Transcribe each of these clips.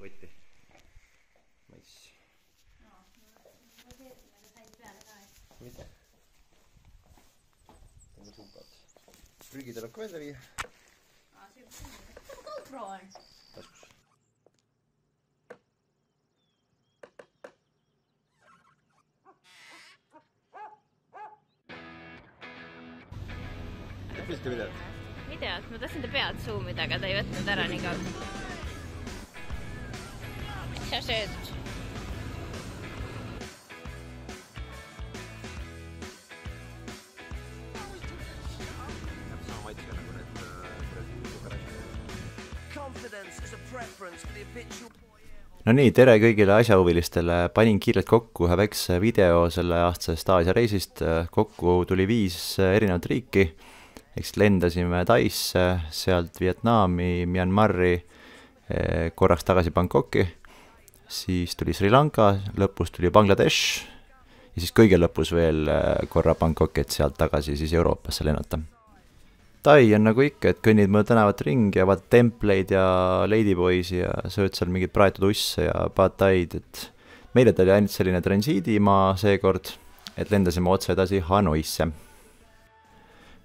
kotti. Nice. Mida? Tänne sumpad. Prügid tuleb ka välja viia. GoPro on. Taskus. Pilti videot? Videot, ma tahtsin ta pead zoomida, aga ta ei võtnud ära nii kaua. Mis sa sööd? Sama maitsega nagu need No nii, tere kõigile asjahuvilistele. Panin kiirelt kokku ühe väikse video selle aastasest Aasia reisist. Kokku tuli 5 erinevat riiki. Eks lendasime Taisse, sealt Vietnami, Myanmari, korraks tagasi Bangkoki, siis tuli Sri Lanka, lõpus tuli Bangladesh ja siis kõige lõpus veel korra Bangkoki, et sealt tagasi siis Euroopasse lennata. Tai on nagu ikka, et kõnnid mõne tänavat ringi ja vaat templeid ja ladyboysi ja sööd seal mingid praetud usse ja pad taid, et meile ta oli ainult selline transiidimaa seekord, et lendasime otse edasi Hanoisse.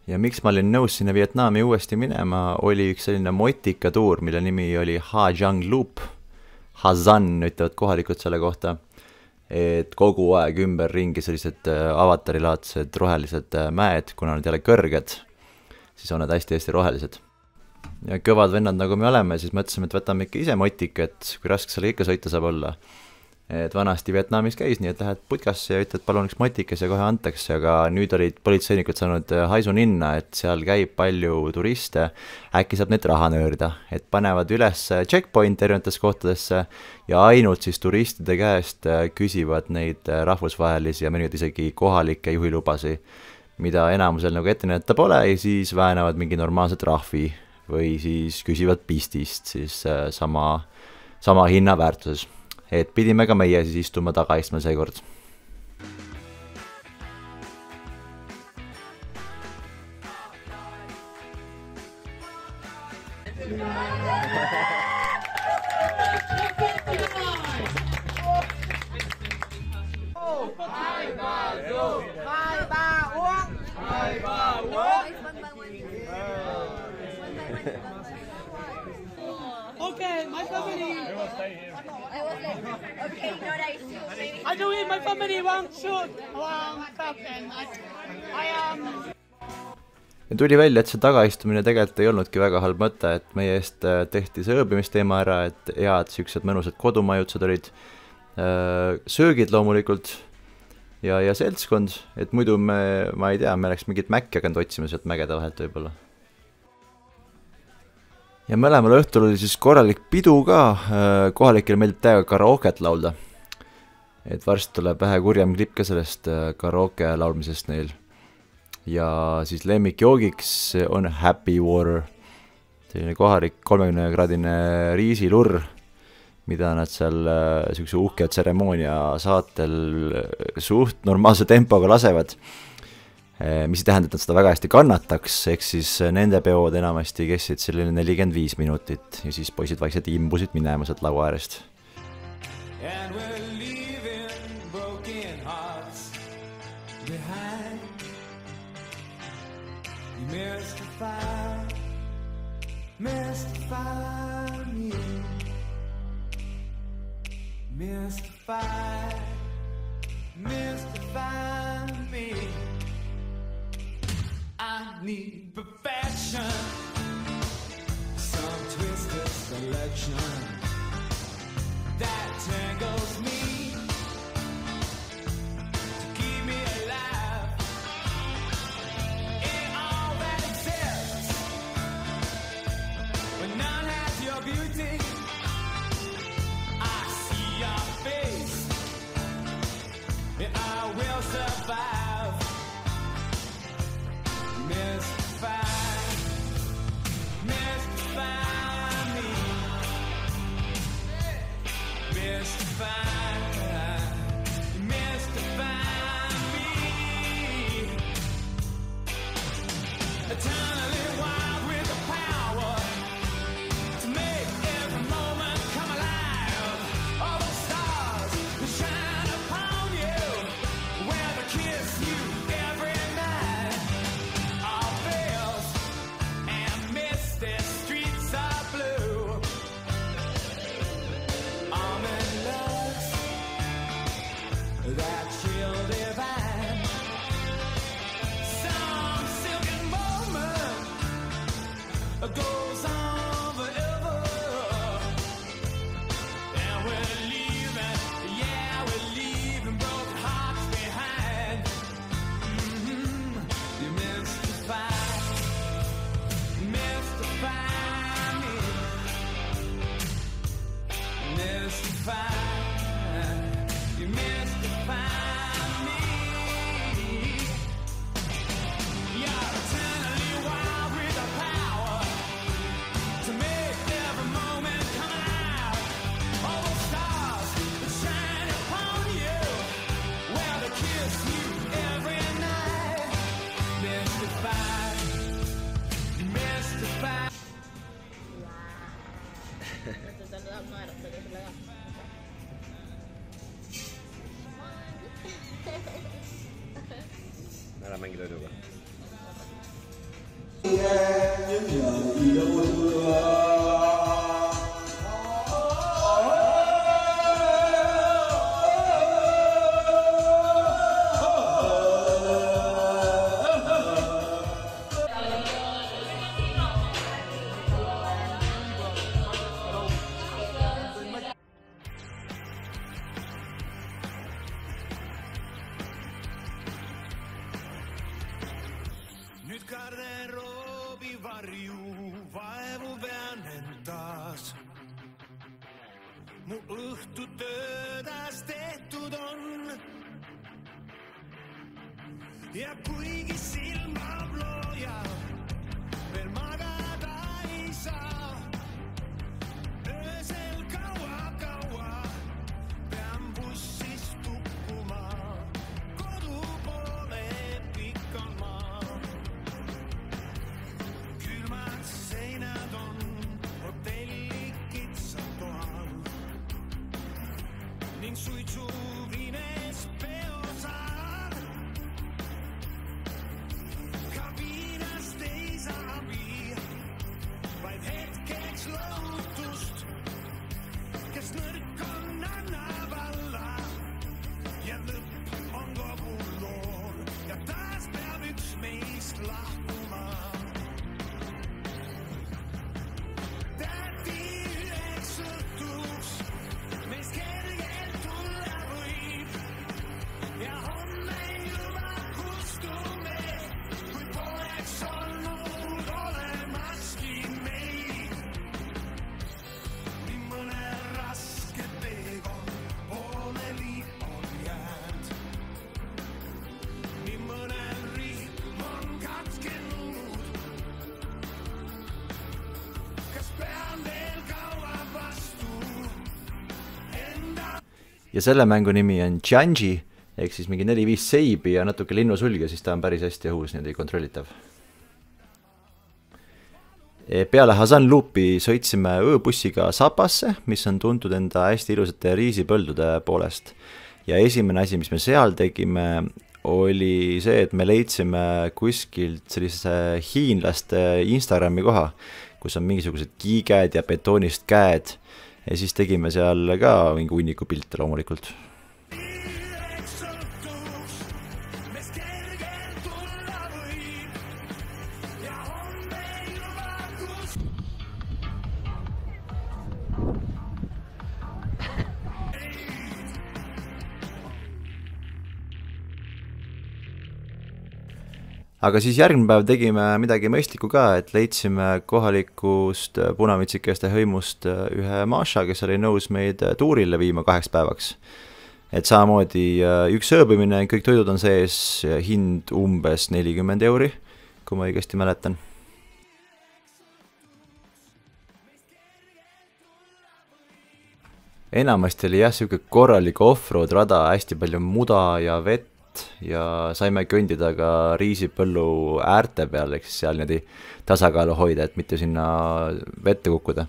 Ja miks ma olin nõus sinna Vietnami uuesti minema, oli üks selline motika tuur, mille nimi oli Ha Giang Loop. Hazan ütlevad kohalikud selle kohta, et kogu aeg ümber ringi sellised avatarilaadsed rohelised mäed, kuna nad jälle kõrged, siis on nad hästi-hästi rohelised. Ja kõvad vennad nagu me oleme, siis mõtlesime, et võtame ikka ise motika, et kui raske selle ikka sõita saab olla. Et vanasti Vietnamis käis nii, et lähed putkasse ja ütled, palun üks motikas ja kohe antakse, aga nüüd olid politseinikud saanud haisu ninna, et seal käib palju turiste, äkki saab neid raha nöörida, et panevad üles checkpoint erinevates kohtadesse ja ainult siis turistide käest küsivad neid rahvusvahelisi ja mõnikord isegi kohalikke juhilubasi, mida enamusel nagu ette näidata pole ja siis väänavad mingi normaalse trahvi või siis küsivad pistist siis sama hinna väärtuses. Et pidime ka meie siis istuma tagaistma seekord. Okay, my family. Okay, no, nice. I do it, my family won't shoot. Ja tuli välja, et see tagaistumine tegelikult ei olnudki väga halb mõte, et meie eest tehti see ööbimisteema ära, et head siuksed mõnusad kodumajutused olid, söögid loomulikult ja seltskond, et muidu ma ei tea, me läks mingit mäkki hakanud otsima sealt mägede vahelt võib-olla. Ja mõlemal õhtul oli siis korralik pidu ka, kohalikele meeldib täiega karaoket laulda. Et varsti tuleb vähe kurjem klipp ka sellest karaoke laulmisest neil. Ja siis lemmikjoogiks on Happy Water, selline kohalik 30-kraadine riisilurr, mida nad seal siukse uhke tseremoonia saatel suht normaalse tempoga lasevad. Mis ei tähenda, et nad seda väga hästi kannataks, ehk siis nende peod enamasti kessid selline 45 minutit ja siis poisid vaikselt imbusid minema sealt laua äärest. I need perfection, some twisted selection that tangles me to keep me alive in all that exists. When none has your beauty, I see your face, and I will survive. Wild with the power to make every moment come alive. Ära mängi toiduga. Nyt garderoobi varjuu, vaevu väänen taas. Mu õhtutöödas tehtud on. Ja kuigi silmab loojal, veel magada ei saa. Öösel kaua, pean bussis tukkuma. Kodu poole pikk on maa. Külmad seinad on hotelli kitsal toal. Ning suitsu vines peosaal. Kabiinast ei saa abi, vaid hetkeks lohutust. Kes nõrk on, annab alla ja lõpp on kogu lool. Ja taas peab üks meist lahkuma. Tähti üheks õhtuks meist kergelt tulla võib. Ja homme juba kustume, kui poleks olnud olemaski meid. Nii mõne raske teekond pooleli on jäänud. Nii mõnel rihm on katkenud. Kas pean veel kaua vastu enda? ja selle mängu nimi on Janji, ehk siis mingi 4-5 seibi ja natuke linnusulge, siis ta on päris hästi õhus niimoodi kontrollitav. Peale Hasan Loopi sõitsime ööbussiga Sapasse, mis on tuntud enda hästi ilusate riisipõldude poolest. Ja esimene asi, mis me seal tegime, oli see, et me leidsime kuskilt sellise hiinlaste Instagrami koha, kus on mingisugused kiiged ja betoonist käed. Ja siis tegime seal ka mingi hunniku pilte loomulikult. Aga siis järgmine päev tegime midagi mõistlikku ka, et leidsime kohalikust punavitsikeste hõimust ühe Maša, kes oli nõus meid tuurile viima 2 päevaks. Et samamoodi üks ööbimine, kõik toidud on sees, hind umbes 40 €, kui ma õigesti mäletan. Enamasti oli jah siuke korralik off-road rada, hästi palju muda ja vett ja saime kõndida ka riisipõllu äärte peal, eks seal niimoodi tasakaalu hoida, et mitte sinna vette kukkuda.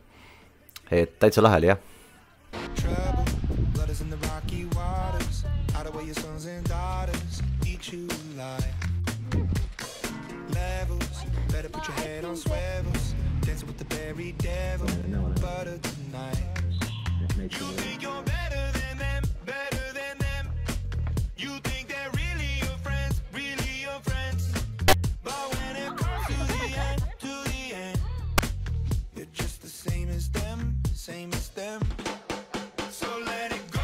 Et täitsa lahe oli jah. Same as them. So let it go,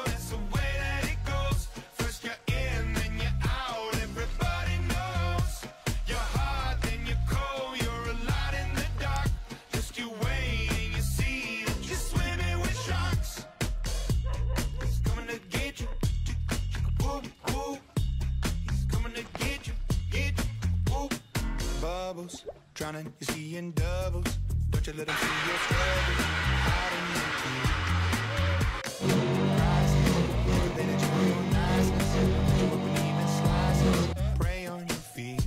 that's the way that it goes. First you're in, then you're out, everybody knows. You're hot, then you're cold, you're a lot in the dark. Just you wait and you see that you're swimming with drowning, you're seeing doubles. Don't you let them see your struggles. Hiding in fear. They let you know your niceness. You open even slices. Prey on your fear.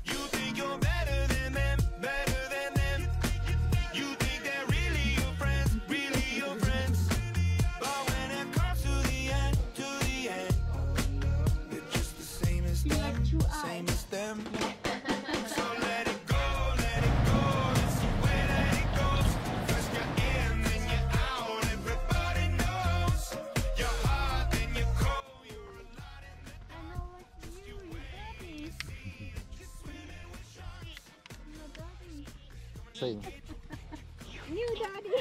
You think you're better than them, better than them. You think they're really your friends, really your friends. But when it comes to the end, they're just the same as them, same as them. So let it go, that's the way that it goes. First you're in, then you're out, everybody knows. You're hot, then you're cold, you're a lot in the I know what you daddy. Same. New daddy.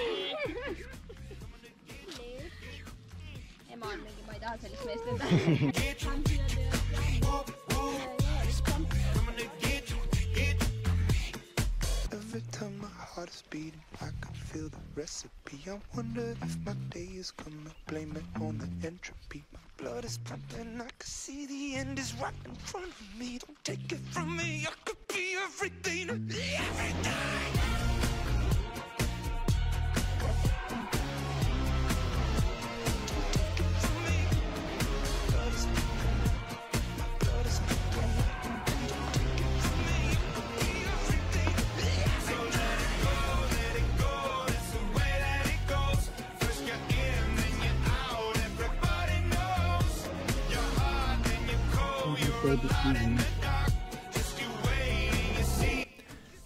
Ema on mingi, ma ei taha sellist meest enda. Every time my heart is beating, I can feel the recipe. I wonder if my day is gonna blame it on the entropy. My blood is pumping, I can see the end is right in front of me. Don't take it from me, I could be everything, everything.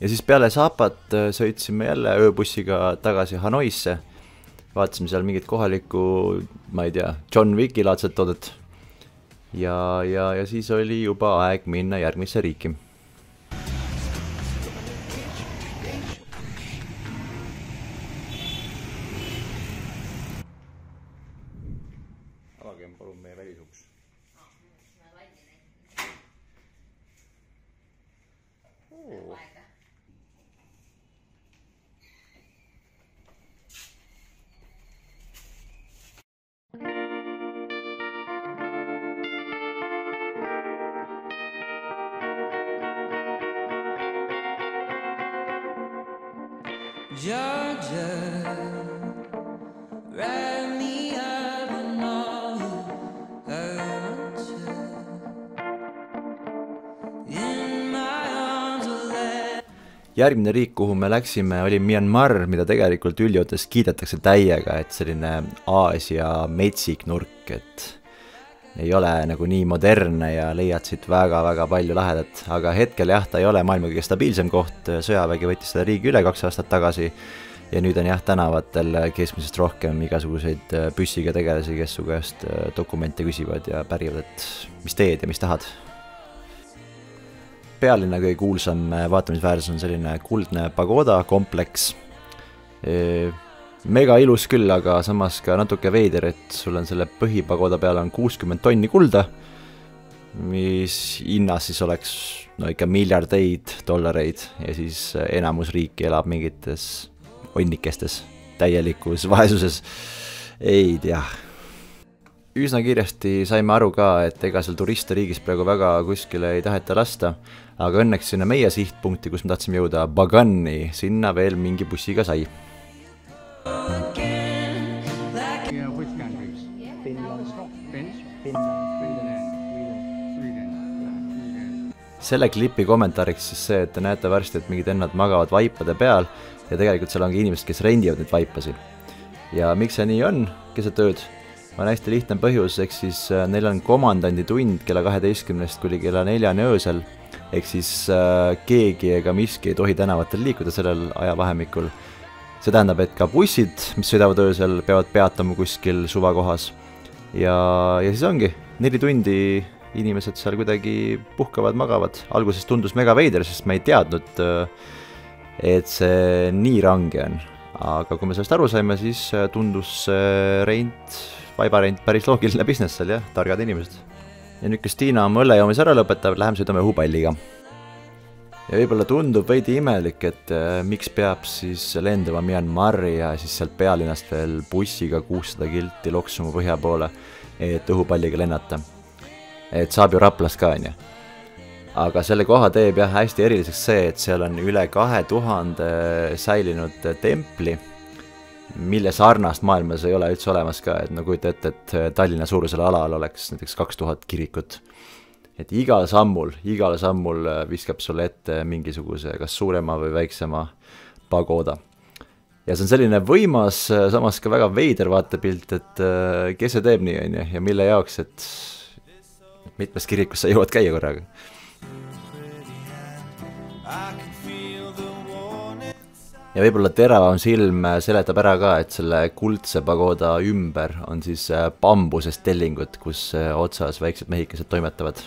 ja siis peale Sapat sõitsime jälle ööbussiga tagasi Hanoisse. Vaatasime seal mingit kohalikku, ma ei tea, John Wicki laadset toodet. Ja siis oli juba aeg minna järgmisse riiki. Avagem palun meie välisuks. Georgia, wrap me up in all I want you. In my arms will let. Järgmine riik, kuhu me läksime, oli Myanmar, mida tegelikult üldjoontes kiidetakse täiega, et selline Aasia metsik nurk, et ei ole nagu nii modernne ja leiad siit väga-väga palju lahedat, aga hetkel jah, ta ei ole maailma kõige stabiilsem koht, sõjavägi võttis seda riigi üle 2 aastat tagasi ja nüüd on jah tänavatel keskmisest rohkem igasuguseid püssiga tegelasi, kes su käest dokumente küsivad ja pärivad, et mis teed ja mis tahad. Pealinna kõige kuulsam vaatamisväärsus on selline kuldne pagoda kompleks. Mega ilus küll, aga samas ka natuke veider, et sul on selle põhipagoda peal on 60 tonni kulda, mis hinnas siis oleks no ikka miljardeid dollareid ja siis enamus riiki elab mingites onnikestes, täielikus vaesuses. Ei tea. Üsna kiiresti saime aru ka, et ega seal turiste riigis praegu väga kuskile ei taheta lasta, aga õnneks sinna meie sihtpunkti, kus me tahtsime jõuda Bagani, sinna veel mingi bussiga sai. Which countries? Finland, Sweden. Selle klipi kommentaariks siis see, et te näete varsti, et mingid ennad magavad vaipade peal ja tegelikult seal ongi inimesed, kes rendivad neid vaipasi. Ja miks see nii on, keset ööd? On hästi lihtne põhjus, ehk siis neil on komandandi tund kella 12 kuni kella 4 öösel, ehk siis keegi ega miski ei tohi tänavatel liikuda sellel ajavahemikul. See tähendab, et ka bussid, mis sõidavad öösel, peavad peatama kuskil suvakohas. Ja siis ongi 4 tundi inimesed seal kuidagi puhkavad, magavad. Alguses tundus mega veider, sest me ei teadnud, et see nii range on. Aga kui me sellest aru saime, siis tundus vaibarent päris loogiline business seal, jah, targad inimesed. Ja nüüd, kes Tiina oma õllejoomis ära lõpetab, läheme sõidame õhupalliga. Ja võib-olla tundub veidi imelik, et miks peab siis lendama Myanmari ja siis sealt pealinnast veel bussiga 600 kilti loksuma põhja poole, et õhupalliga lennata. Et saab ju Raplast ka, on ju. aga selle koha teeb jah hästi eriliseks see, et seal on üle 2000 säilinud templi, mille sarnast maailmas ei ole üldse olemas ka, et no kujuta ette, et Tallinna suurusel alal oleks näiteks 2000 kirikut. Et igal sammul viskab sulle ette mingisuguse kas suurema või väiksema pagoda. Ja see on selline võimas, samas ka väga veider vaatepilt, et kes see teeb nii, on ju, ja mille jaoks, et mitmes kirikus sa jõuad käia korraga. Ja võib-olla teravam silm seletab ära ka, et selle kuldse pagoda ümber on siis bambusest tellingud, kus otsas väiksed mehikesed toimetavad.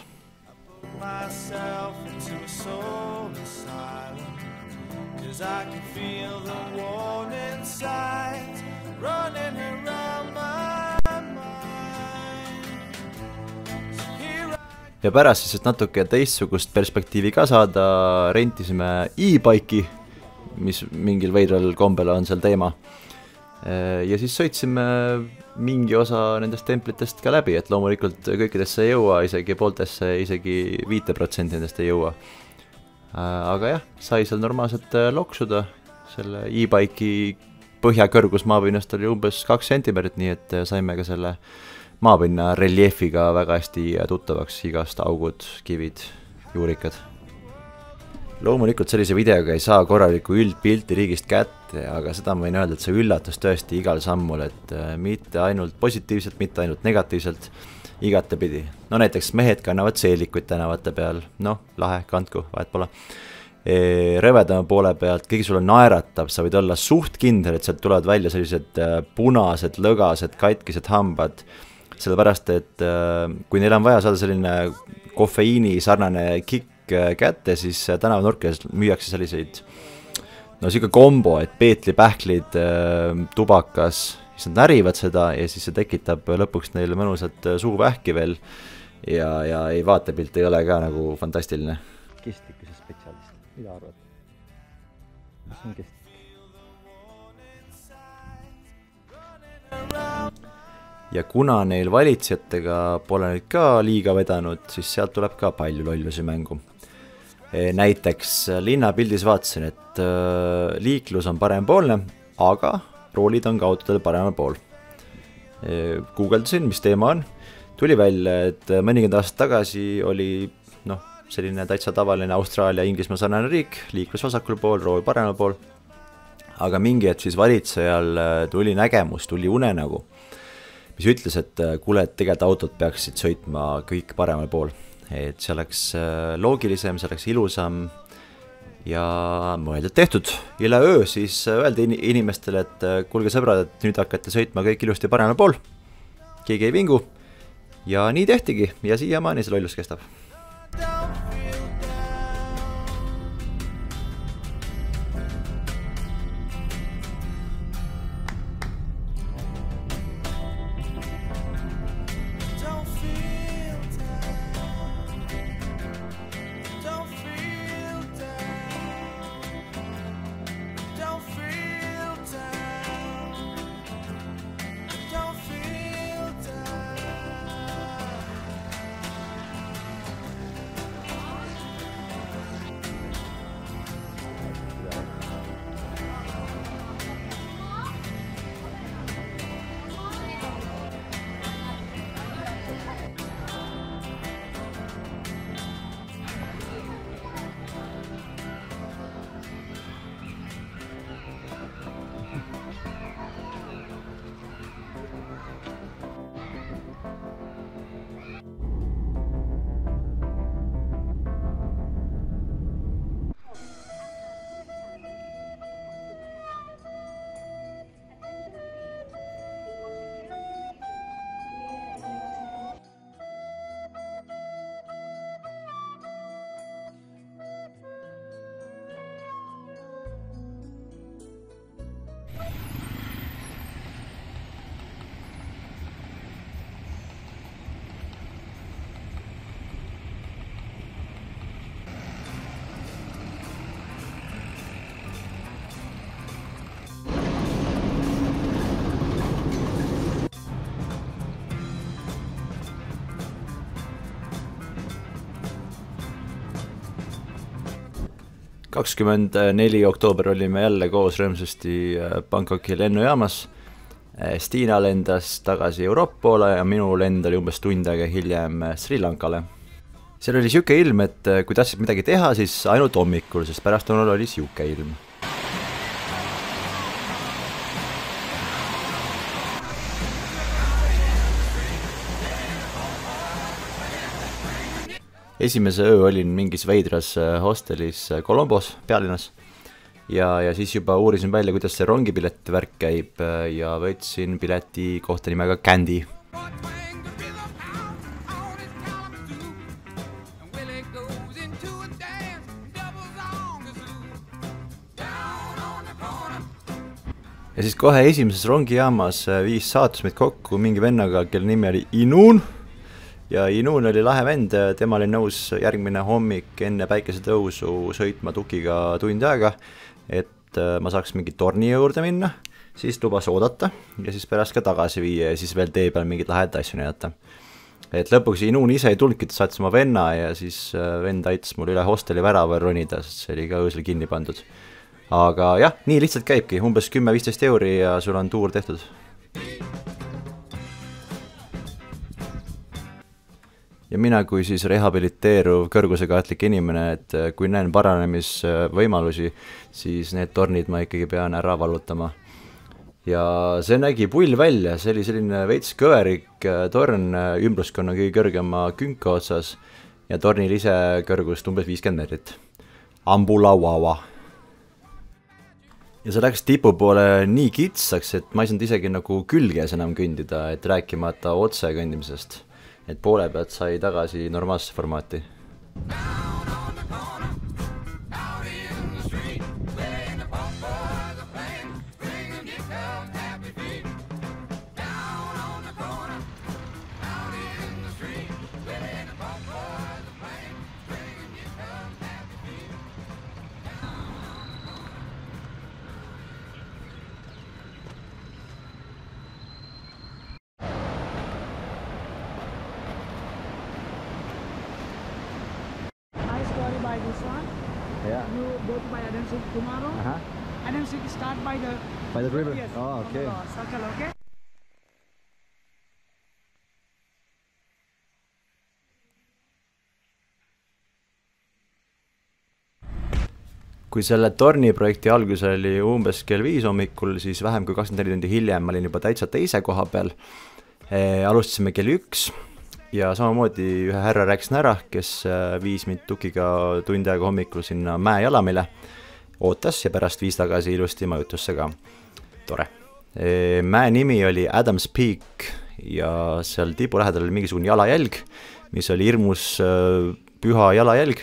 Ja pärast siis, et natuke teistsugust perspektiivi ka saada, rentisime e-bike'i, mis mingil veidral kombel on seal teema. Ja siis sõitsime mingi osa nendest templitest ka läbi, et loomulikult kõikidesse ei jõua, isegi pooltesse, isegi 5% nendest ei jõua. Aga jah, sai seal normaalselt loksuda, selle e-bike'i põhjakõrgus maapinnast oli umbes 2 centimeetrit, nii et saime ka selle maapinna reljeefiga väga hästi tuttavaks, igast augud, kivid, juurikad. Loomulikult sellise videoga ei saa korralikku üldpilti riigist kätte, aga seda ma võin öelda, et see üllatus tõesti igal sammul, et mitte ainult positiivselt, mitte ainult negatiivselt, igatepidi. No näiteks mehed kannavad seelikuid tänavate peal, noh, lahe, kandku, vahet pole. Rõvedama poole pealt, keegi sulle naeratab, sa võid olla suht kindel, et sealt tulevad välja sellised punased, lõgased, katkised hambad, sellepärast, et kui neil on vaja saada selline kofeiini sarnane kikk kätte, siis tänavanurkides müüakse selliseid, no siuke kombo, et peetlipähklid, tubakas, siis nad närivad seda ja siis see tekitab lõpuks neile mõnusat suuvähki veel ja ei vaatepilt ei ole ka nagu fantastiline. Kestlikkuse spetsialist, mida arvad? Mis on kestlik? Ja kuna neil valitsjatega pole nüüd ka liiga vedanud, siis sealt tuleb ka palju lollusi mängu. Näiteks linnapildis vaatasin, et liiklus on parempoolne, aga roolid on ka autodel paremal pool. Googledasin, mis teema on. Tuli välja, et mõnikümmend aastat tagasi oli selline täitsa tavaline Austraalia, Inglismaa sarnane riik, liiklus vasakul pool, rool paremal pool. Aga mingi hetk siis valitsejal tuli nägemus, tuli unenägu, mis ütles, et kuule, et tegelikult autod peaksid sõitma kõik paremal pool. Et see oleks loogilisem, see oleks ilusam ja mõeldud tehtud. Üleöö siis öeldi inimestele, et kuulge sõbrad, et nüüd hakkate sõitma kõik ilusti paremal pool. Keegi ei vingu ja nii tehtigi ja siiamaani see lollus kestab. 24 oktoober olime jälle koos rõõmsasti Bangkoki lennujaamas. Stiina lendas tagasi Euroopa poole ja minu lend oli umbes tund aega hiljem Sri Lankale. Seal oli siuke ilm, et kui tahtsid midagi teha, siis ainult hommikul, sest pärastlõunal oli siuke ilm. Esimese öö olin mingis veidras hostelis Colombos, pealinnas. Ja siis juba uurisin välja, kuidas see rongipileti värk käib ja võtsin pileti kohta nimega Candy. Ja siis kohe esimeses rongijaamas viis saatus meid kokku mingi vennaga, kelle nimi oli Inun. Ja Inun oli lahe vend, tema oli nõus järgmine hommik enne päikesetõusu sõitma tukiga tund aega, et ma saaks mingi torni juurde minna, siis lubas oodata ja siis pärast ka tagasi viia ja siis veel tee peal mingid lahedad asju näidata. Et lõpuks Inun ise ei tulnudki, ta saatis oma venna ja siis vend aitas mul üle hosteli värava ronida, sest see oli ka õõsel kinni pandud. Aga jah, nii lihtsalt käibki, umbes 10-15 euri ja sul on tuur tehtud. Ja mina kui siis rehabiliteeruv kõrgusekaatlik inimene, et kui näen paranemisvõimalusi, siis need tornid ma ikkagi pean ära vallutama. Ja see nägi pull välja, see oli selline veits kõverik torn ümbruskonna kõige kõrgema künka otsas ja tornil ise kõrgust umbes 50 meetrit. Ambulawawa. Ja see läks tipu poole nii kitsaks, et ma ei saanud isegi nagu külges enam kõndida, et rääkimata otse kõndimisest. Et poole pealt sai tagasi normaalsesse formaati. By this one, Yeah. you go to by Adam Sikh tomorrow. Adam Sikh start by the river? Yes, Oh, okay. Circle, okay? Kui selle torniprojekti algus oli umbes kell 5 hommikul, siis vähem kui 24 tundi hiljem ma olin juba täitsa teise koha peal. Alustasime kell 1 ja samamoodi ühe härra rääkis ära, kes viis mind tukiga tund aega hommikul sinna mäejalamile, ootas ja pärast viis tagasi ilusti majutusse ka. Tore. Mäe nimi oli Adams Peak ja seal tipu lähedal oli mingisugune jalajälg, mis oli hirmus püha jalajälg.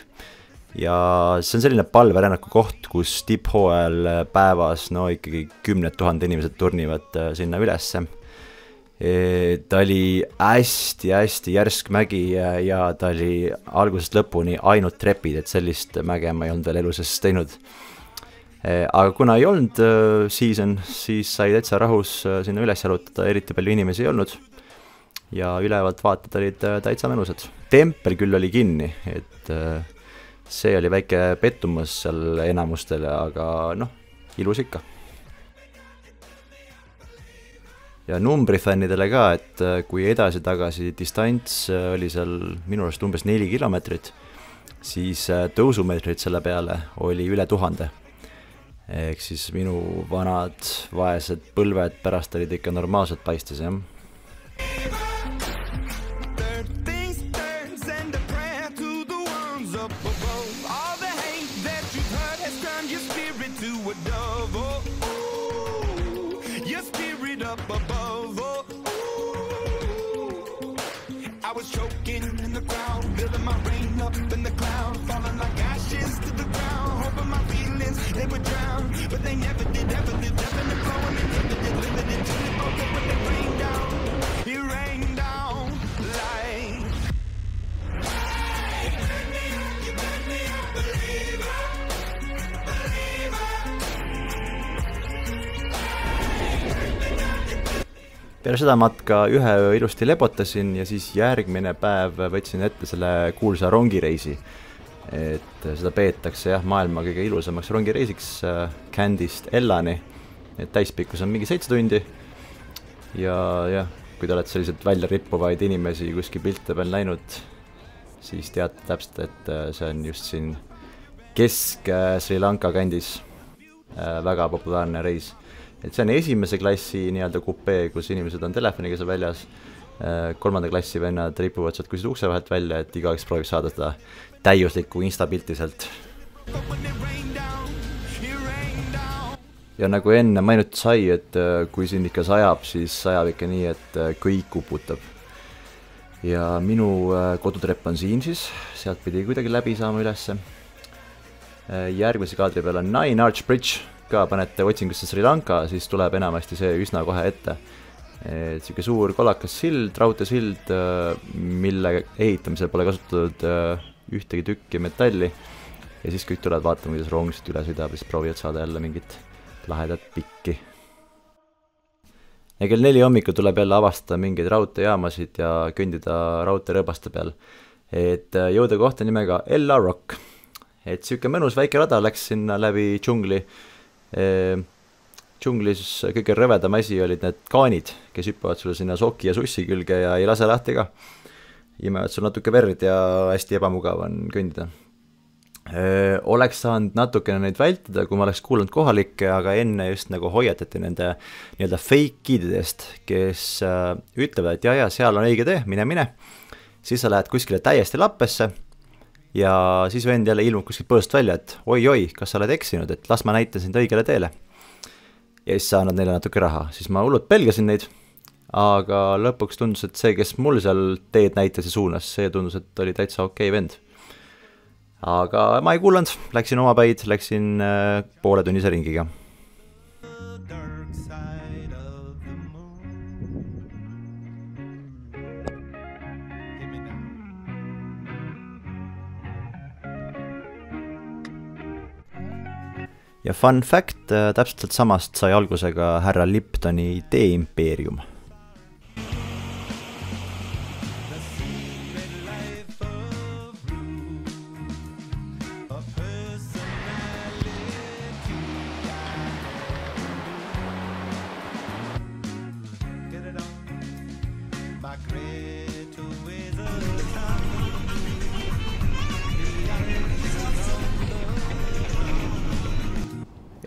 Ja see on selline palverännaku koht, kus tipphooajal päevas ikkagi 10 000 inimesed turnivad sinna ülesse. Ta oli hästi järsk mägi ja ta oli algusest lõpuni ainult trepid, et sellist mäge ma ei olnud veel eluses teinud. Aga kuna ei olnud season, siis sai täitsa rahus sinna üles jalutada, eriti palju inimesi ei olnud. Ja ülevalt vaated olid täitsa mõnusad. Tempel küll oli kinni, et see oli väike pettumus seal enamustele, aga ilus ikka. Ja numbrifännidele ka, et kui edasi-tagasi distants oli seal minu arust umbes 4 kilomeetrit, siis tõusumeetrit selle peale oli üle 1000. Ehk siis minu vanad vaesed põlved pärast olid ikka normaalselt paistes, jah. I was choking in the crowd, building my rain up in the cloud, falling like ashes to the ground, hoping my feelings, they would drown, but they never did, ever did, ever did, flowing and limited, till it broke up when it rained down like you made me a believer. Peale seda matka ühe öö ilusti lebotasin ja siis järgmine päev võtsin ette selle kuulsa rongireisi. et seda peetakse jah, maailma kõige ilusamaks rongireisiks Candy'st Ellani, et täispikkus on mingi 7 tundi ja jah, kui te olete selliselt välja rippuvaid inimesi kuskil pilte peal näinud, siis teate täpselt, et see on just siin Kesk-Sri Lanka kandis väga populaarne reis. Et see on esimese klassi nii-öelda kupee, kus inimesed on telefoniga seal väljas, 3. klassi vennad ripuvad sealt kuskilt ukse vahelt välja, et igaüks proovib saada seda täiuslikku instapilti sealt. Ja nagu enne mainitud sai, et kui siin ikka sajab, siis sajab ikka nii, et kõik uputab. Ja minu kodutrepp on siin siis, sealt pidi kuidagi läbi saama ülesse. Järgmise kaadri peal on Nine Arch Bridge, ka panete otsingusse Sri Lanka, siis tuleb enamasti see üsna kohe ette. Siuke suur kolakas sild, raudteesild, mille ehitamisel pole kasutatud ühtegi tükki metalli. Ja siis kõik tulevad vaatama, kuidas rongist üle sõidab, siis proovivad saada jälle mingit lahedat pikki. Ja kell 4 hommikul tuleb jälle avastada mingeid raudteejaamasid ja kõndida raudteerõbaste peal, et jõuda kohta nimega Ella Rock. Et siuke mõnus väike rada läks sinna läbi džungli. Džunglis kõige rõvedam asi olid need kaanid, kes hüppavad sulle sinna soki ja sussi külge ja ei lase lahti ka. Imevad sul natuke verd ja hästi ebamugav on kõndida. Oleks saanud natukene neid vältida, kui ma oleks kuulnud kohalikke, aga enne just nagu hoiatati nende nii-öelda fake guididest, kes ütlevad, et ja, seal on õige tee, mine. Siis sa lähed kuskile täiesti lappesse ja siis vend jälle ilmub kuskilt põõst välja, et oi, kas sa oled eksinud, et las ma näitan sind õigele teele. Ja siis sa annad neile natuke raha, siis ma hullult pelgasin neid, aga lõpuks tundus, et see, kes mul seal teed näitas ja suunas, see tundus, et oli täitsa okei vend. Aga ma ei kuulanud, läksin oma päid, läksin poole tunnise ringiga. Ja fun fact, täpselt samast sai algusega härra Liptoni tee-impeerium.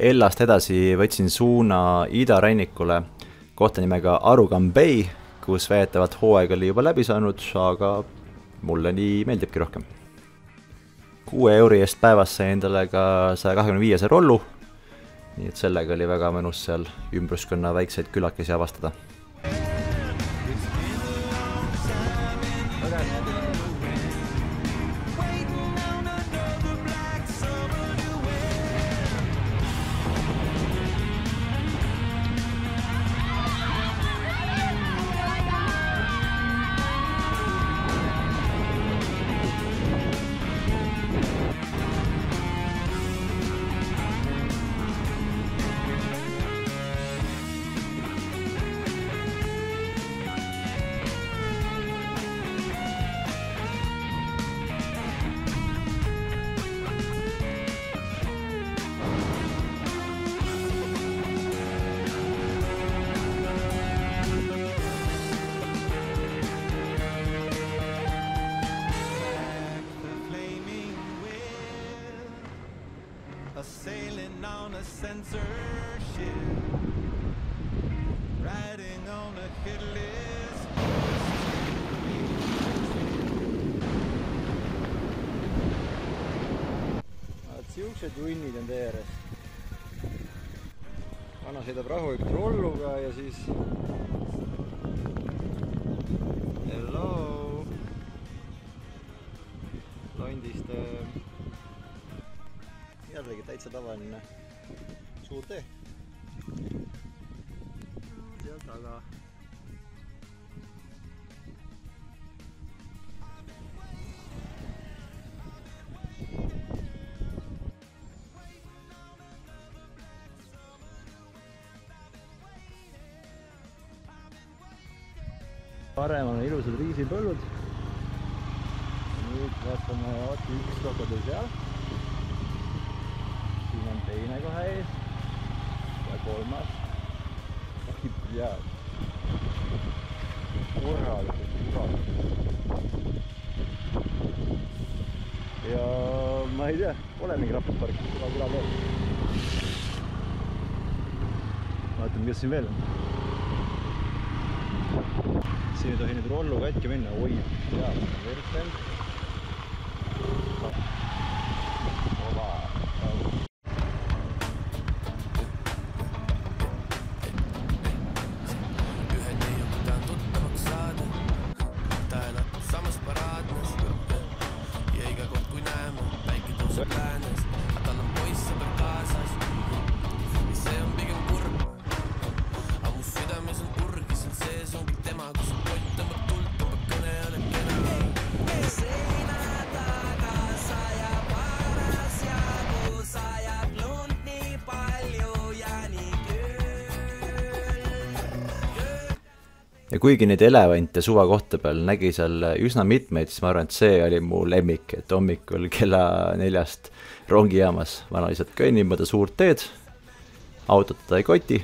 Ellast edasi võtsin suuna idarannikule kohta nimega Arugam Bay, kus veetavat hooaeg oli juba läbi saanud, aga mulle nii meeldibki rohkem. 6 euri eest päevas sai endale ka 125 rollu, nii et sellega oli väga mõnus seal ümbruskonna väikseid külakesi avastada. Sailing on a sensor ship, riding on a hitless siuksed junnid on tee ääres. Vana sõidab rahulikult rolluga ja siis hello Londist jällegi täitsa tavaline suur tee. Sealt taga. Paremal on ilusad riisipõllud. nüüd vaatame, üks krokodil seal. Siin on teine kohe ees. Ja kolmas. Ja korralikult. Ja ma ei tea, pole mingi rahvuspark, seda küla veel. Vaatame, kes siin veel on. Siin ei tohi nüüd rollu katki minna. Oi, seal on Versten. Oba. Ja kuigi neid elevante suvakohta peal nägi seal üsna mitmeid, siis ma arvan, et see oli mu lemmik, et hommikul kella 4 rongijaamas vanaisad kõnnib mõnda suurt teed, autot ta ei koti.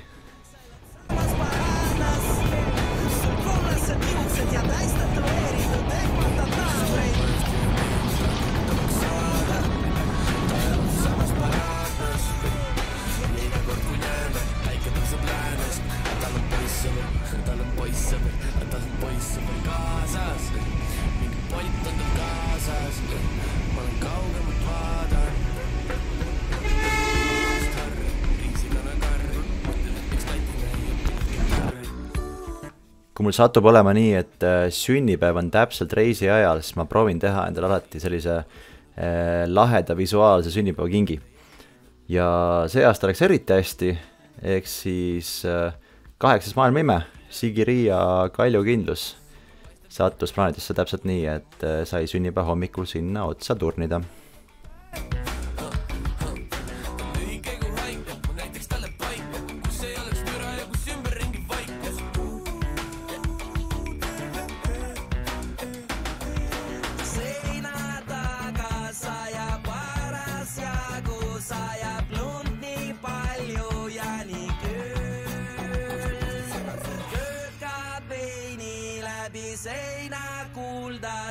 Kui mul satub olema nii, et sünnipäev on täpselt reisi ajal, siis ma proovin teha endale alati sellise laheda visuaalse sünnipäevakingi. Ja see aasta läks eriti hästi, ehk siis 8. maailma ime, Sigiriia kaljukindlus sattus plaanidesse täpselt nii, et sai sünnipäeva hommikul sinna otsa turnida.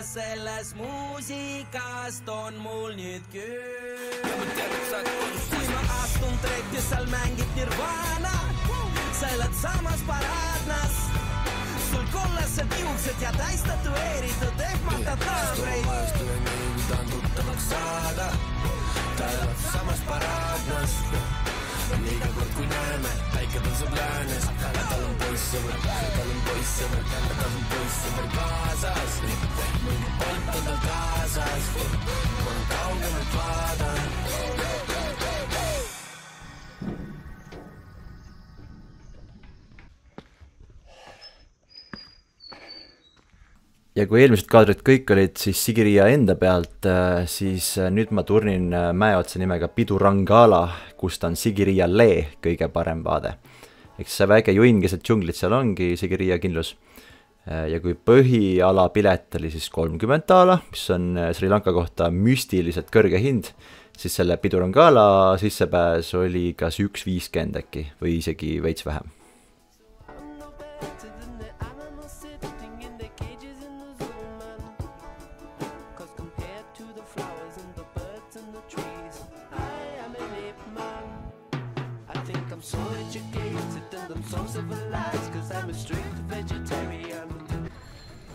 Selles muusikast on mul nüüd küll. Kui ma astun trekki, seal mängib Nirvana. Sa elad samas paraadnas. Sul kollased juuksed ja täis tatueeritud ehmatad naabreid. Sul kollased juuksed ja tuttavaks saada. Ta elab samas paraadnas. Liiga kord kui näeme, päike tõuseb läänes. Tal on poissõber, tal on poissõber, tal on poissõber kaasas. Mingi point on tal kaasas, ma olen kaugemalt vaadan. Ja kui eelmised kaadrid kõik olid siis Sigiriia enda pealt, siis nüüd ma turnin mäeotsa nimega Pidurangala, kust on Sigiriia lee kõige parem vaade. Eks see väike junn keset džunglit seal ongi Sigiriia kindlus. Ja kui põhiala pilet oli siis 30 taala, mis on Sri Lanka kohta müstiliselt kõrge hind, siis selle Pidurangala sissepääs oli kas 1.50 äkki või isegi veits vähem.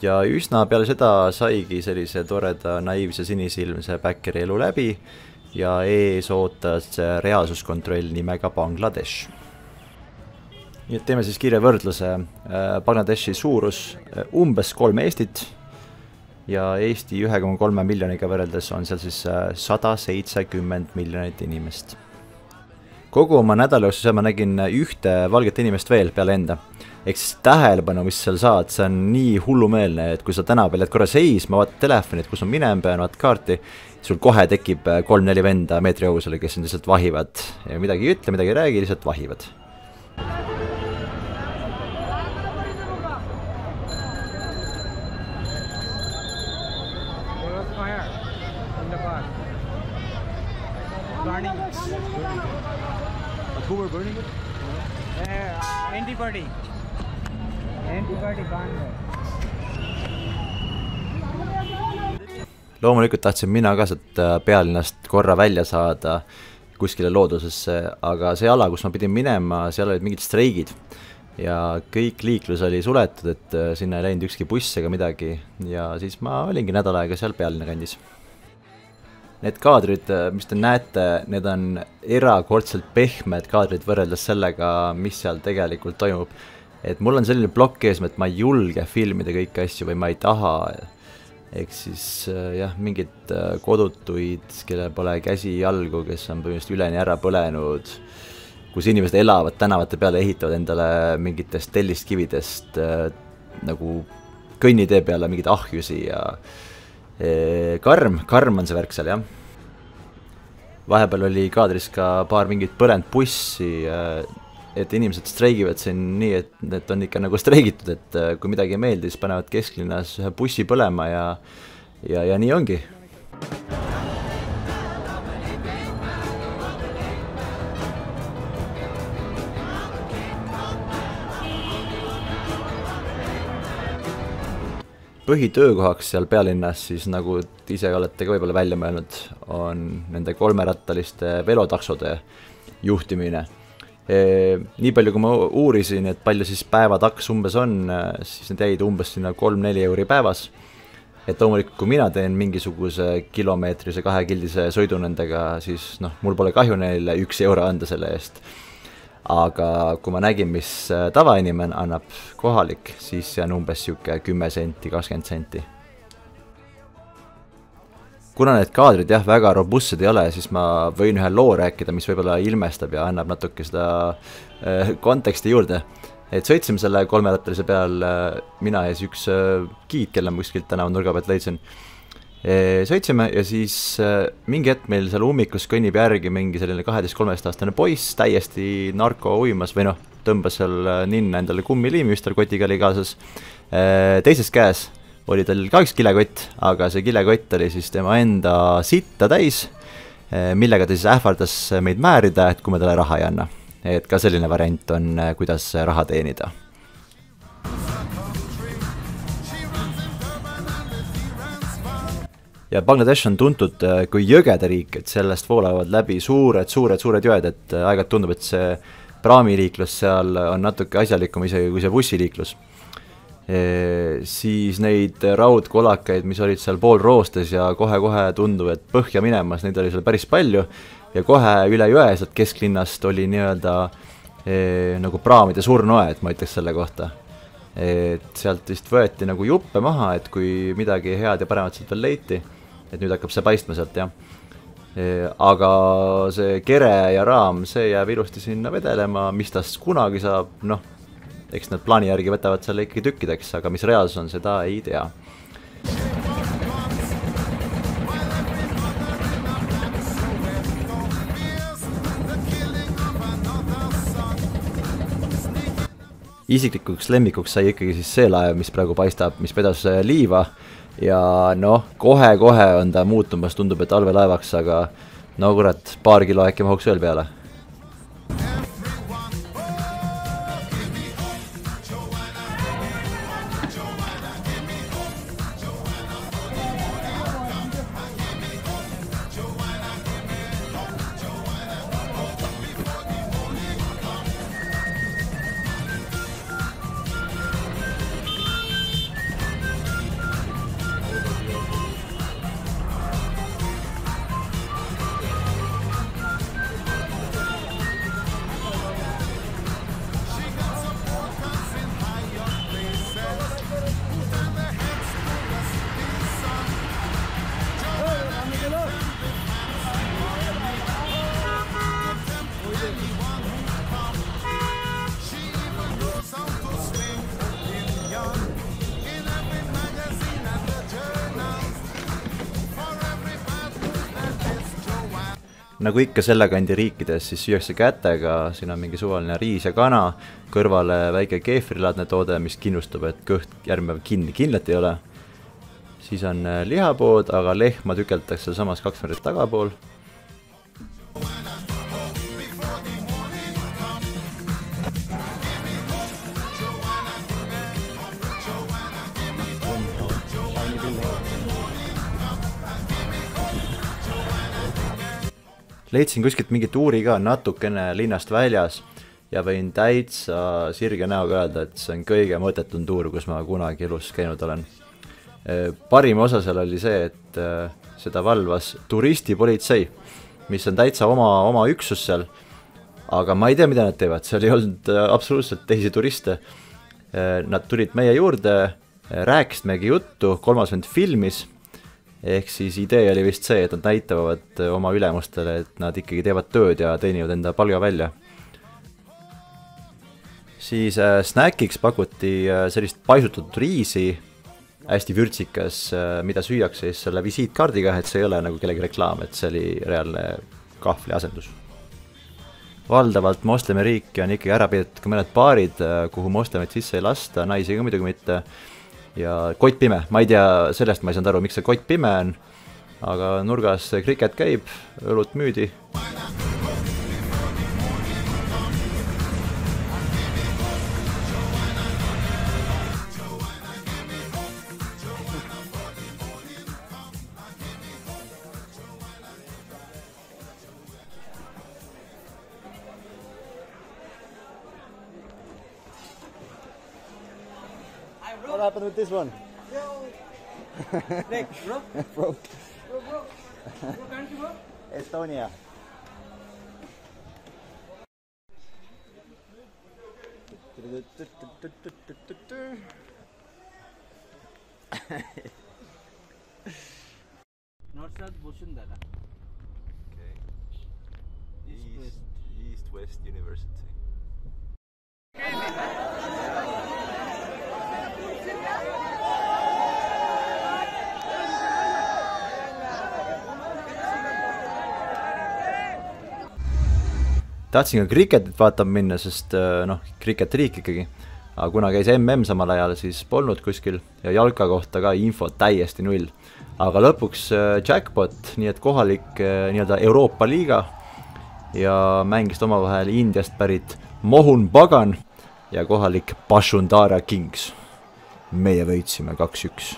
Ja üsna peale seda saigi sellise toreda naiivse sinisilmse Backeri elu läbi ja ees ootas reaalsuskontroll nimega Bangladesh. Nii et teeme siis kiire võrdluse. Bangladeshi suurus umbes 3 Eestit ja Eesti 1,3 miljoniga võrreldes on seal siis 170 miljonit inimest. Kogu oma nädala jooksul ma nägin ühte valget inimest veel peale enda. Ehk siis tähelepanu, mis seal saad, see on nii hullumeelne, et kui sa tänapäeval jääd korra seisma, vaatad telefonit, kus on minem pean, vaatad kaarti, sul kohe tekib 3-4 venda meetri õhusele, kes on lihtsalt vahivad. Ja midagi ei ütle, midagi ei räägi, lihtsalt vahivad. Where? In the park. Burning. Who were burning it? Anti-party. Anti-party banned. Loomulikult tahtsin mina ka sealt pealinnast korra välja saada kuskile loodusesse, aga see ala, kus ma pidin minema, seal olid mingid streigid ja kõik liiklus oli suletud, et sinna ei läinud ükski buss ega midagi ja siis ma olingi nädal aega seal pealinna kandis. Need kaadrid, mis te näete, need on erakordselt pehmed kaadrid võrreldes sellega, mis seal tegelikult toimub. Et mul on selline plokk ees, et ma ei julge filmida kõiki asju või ma ei taha. Ehk siis jah, mingid kodutuid, kellel pole käsi jalgu, kes on põhimõtteliselt üleni ära põlenud, kus inimesed elavad tänavate peale, ehitavad endale mingitest telliskividest nagu kõnnitee peale mingid ahjusi ja karm on see värk seal, jah. Vahepeal oli kaadris ka paar mingit põlend bussi, et inimesed streigivad siin nii, et need on ikka nagu streigitud, et kui midagi ei meeldi, siis panevad kesklinnas ühe bussi põlema ja nii ongi. Põhitöökohaks seal pealinnas, siis nagu ise olete ka võib-olla välja mõelnud, on nende kolmerattaliste velotaksode juhtimine. Nii palju, kui ma uurisin, et palju siis päevataks umbes on, siis need jäid umbes sinna 3-4 euri päevas. Et loomulikult, kui mina teen mingisuguse kilomeetrise 2-kildise sõidu nendega, siis mul pole kahju neile 1 euro anda selle eest. Aga kui ma nägin, mis tavainimene annab kohalik, siis see on umbes siuke 10 senti, 20 senti. Kuna need kaadrid jah, väga robustsed ei ole, siis ma võin ühe loo rääkida, mis võib-olla ilmestab ja annab natuke seda konteksti juurde. Et sõitsime selle kolmerattalise peal, mina ja üks giid, kelle ma kuskilt tänava nurga pealt leidsin. Sõitsime ja siis mingi hetk meil seal ummikus kõnnib järgi mingi selline 12-13-aastane poiss, täiesti narko uimas või tõmbas seal ninna endale kummiliimi, vist tal kotiga oli kaasas. Teises käes oli tal ka üks kilekott, aga see kilekott oli siis tema enda sitta täis, millega ta siis ähvardas meid määrida, et kui me talle raha ei anna. Et ka selline variant on, kuidas raha teenida. Ja Bangladesh on tuntud kui jõgede riik, et sellest voolavad läbi suured jõed, et aeg-ajalt tundub, et see praamiliiklus seal on natuke asjalikum isegi kui see bussiliiklus. Siis neid raudkolakaid, mis olid seal poolroostes ja kohe tundub, et põhja minemas, neid oli seal päris palju ja kohe üle jõe sealt kesklinnast oli nii-öelda nagu praamide surnoe, et ma ütleks selle kohta. Et sealt vist võeti nagu juppe maha, et kui midagi head ja paremat sealt veel leiti, et nüüd hakkab see paistma sealt, jah. Aga see kere ja raam, see jääb ilusti sinna vedelema, mis tast kunagi saab, eks nad plaani järgi võtavad selle ikkagi tükkideks, aga mis reaalsus on, seda ei tea. Isiklikuks lemmikuks sai ikkagi siis see laev, mis praegu paistab, mis vedas liiva ja kohe on ta muutumas, tundub, et allveelaevaks, aga kurat, paar kilo äkki mahuks veel peale. Nagu ikka selle kandi riikides, siis süüakse kätega, siin on mingi suvaline riis ja kana, kõrvale väike keefrilaadne toode, mis kindlustab, et kõht järgmine kinni kindlalt ei ole. siis on lihapood, aga lehma tükeldakse samas 2 meetrit tagapool. Leidsin kuskilt mingi tuuri ka natukene linnast väljas ja võin täitsa sirge näoga öelda, et see on kõige mõttetun tuur, kus ma kunagi elus käinud olen. Parim osa seal oli see, et seda valvas turistipolitsei, mis on täitsa oma üksus seal, aga ma ei tea, mida nad teevad, seal ei olnud absoluutselt teisi turiste. Nad tulid meie juurde, rääkisid meiegi juttu, 3. vend filmis, ehk siis idee oli vist see, et nad näitavad oma ülemustele, et nad ikkagi teevad tööd ja teenivad enda palga välja. Siis snäkiks pakuti sellist paisutatud riisi, hästi vürtsikas, mida süüakse siis selle visiitkaardiga, et see ei ole nagu kellegi reklaam, et see oli reaalne kahvli asendus. Valdavalt moslemi riiki on ikkagi ära peetud ka mõned baarid, kuhu moslemid sisse ei lasta, naisi ka muidugi mitte. Ja kott pime, ma ei tea, sellest ma ei saanud aru, miks see kott pime on, aga nurgas kriket käib, õlut müüdi. What happened with this one? Broke. Estonia. North-South Bosundara. Okay. East-West University. Tahtsin ka kriketit vaatama minna, sest kriket riik ikkagi, aga kuna käis MM samal ajal, siis polnud kuskil ja jalka kohta ka info täiesti null. Aga lõpuks jackpot, nii et kohalik nii-öelda Euroopa liiga ja mängist omavahel Indiast pärit Mohun Bagan ja kohalik Bashundhara Kings. Meie võitsime 2-1.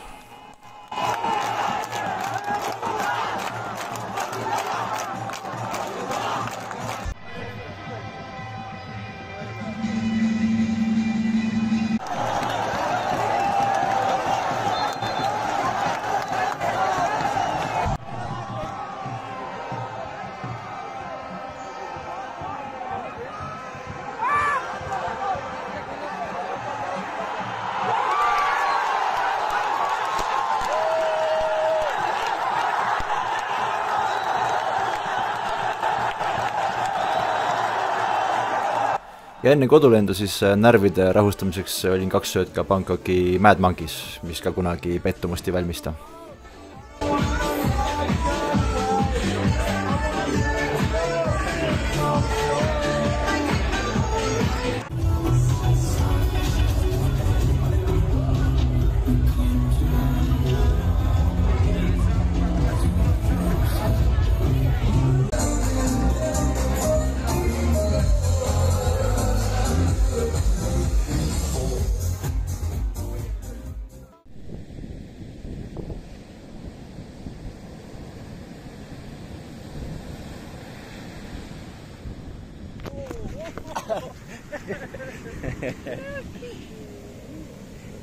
Ja enne kodulendu siis närvide rahustamiseks olin 2 sööd ka Bangkoki Mad Monkeys, mis ka kunagi pettumust ei valmista.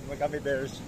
My gummy bears.